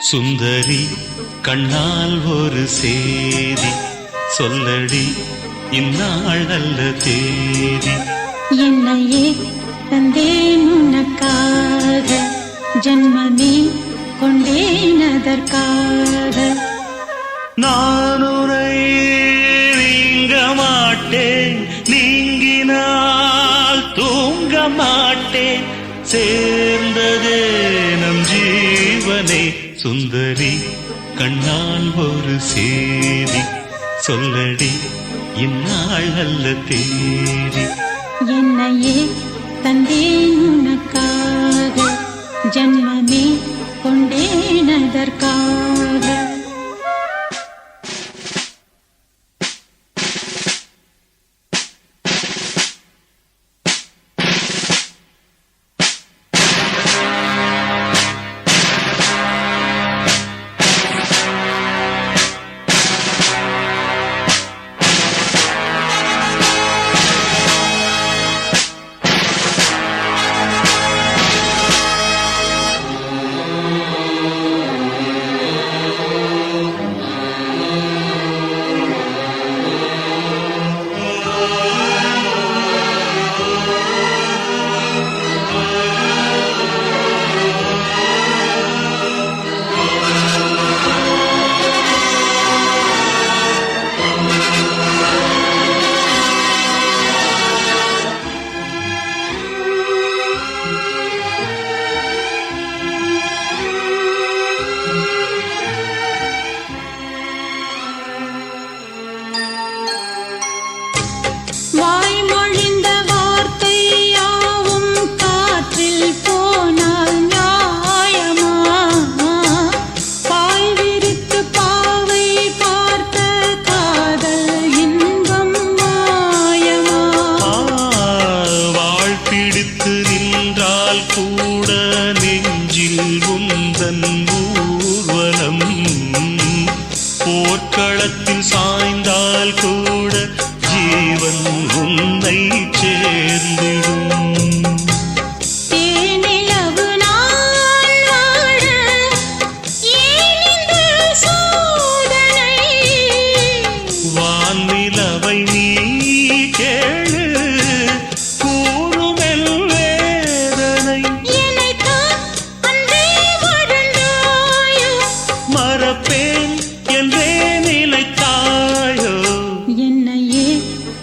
சுந்தரி கண்ணால் ஒரு சேதி சொல்லடி, இந்நாள் நல்ல தேதி. என்னையே தந்தேன் உனக்காக, ஜன்மமே கொண்டேன் அதற்காக. நான் உரை நீங்க மாட்டேன், நீங்கினால் தூங்க மாட்டேன். சேர்ந்ததே நம் ஜீவனே. சுந்தரி கண்ணால் ஒரு சேதி சொல்லடி, இந்நாள் நல்ல தேதி. என்னையே தந்தேன் உனக்காக, ஜன்மமே கொண்டேன் அதற்காக. போர்க்களத்தில் சாய்ந்தால் கூட ஜீவன் உன்னை சேர்ந்திடும். தேனிலவு நாள் வாழ ஏன் இந்த சோதனை? வான்நிலவை நீ கேளு, கூறுமெல் வேதனை. என்னைத்தான் அன்றே வாழ்ந்தாயோ, மறப்பேன் என்றே நிலைத்தாயோ. என்னையே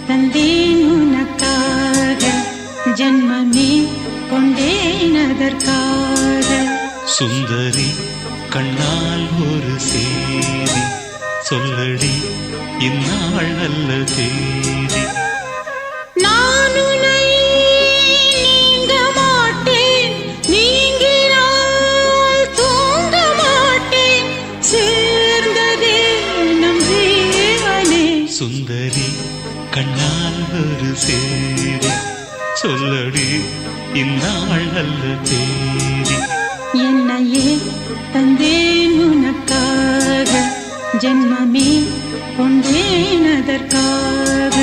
தந்தேன் உனக்காக, ஜன்மமே கொண்டேன் அதற்காக. சுந்தரி கண்ணால் ஒரு சேதி சொல்லடி, இந்நாள் நல்ல தேதி. நான் உன்னை நீங்க மாட்டேன், நீங்கினால் தூங்க மாட்டேன். சேர்ந்ததே நம் ஜீவனே. சுந்தரி கண்ணால் ஒரு சேதி சொல்லடி, இந்நாள் நல்ல தேதி. என்னையே தந்தேன் உனக்காக, ஜன்மமே கொண்டேன் அதற்காக.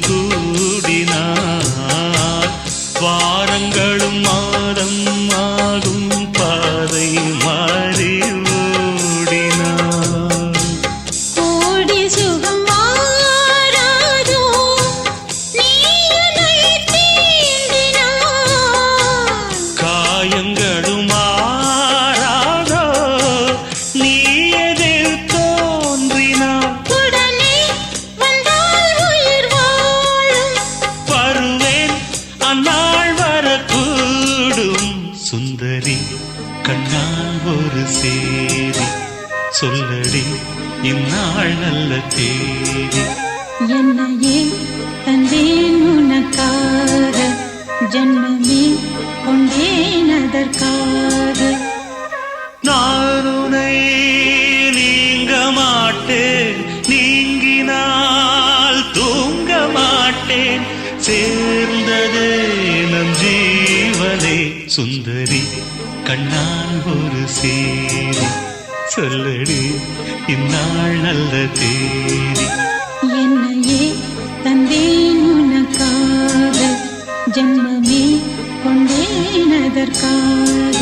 கூடினார் வாரங்களும் மாதம் ஆகும் பாதை மாறி ஓடினார் கோடி சுகம் மாறாதோ நீயனை தீண்டினாய் காயங்களும் மாறாதோ நீ எதில் தோன்றினார் உடனே வந்தால் உயிர் வாழும் வருவேன் அந்நாள் வரக்கூடும் சுந்தரி கண்ணால் ஒரு சேரி சொல்லடி இந்நாள் நல்ல தேதி என்னையே தந்தேன் உனக்காக ஜன்மமே கொண்டேன் அதற்காக நான் உன்னை நீங்க மாட்டேன் நீங்கினால் தூங்க மாட்டேன் சேர்ந்ததே நம் ஜீவனே சுந்தரி கண்ணால் ஒரு சேரி சொல்லடி இந்நாள் நல்ல தேதி என்னையே தந்தேன் உனக்காக ஜன்மமே கொண்டேன் அதற்காக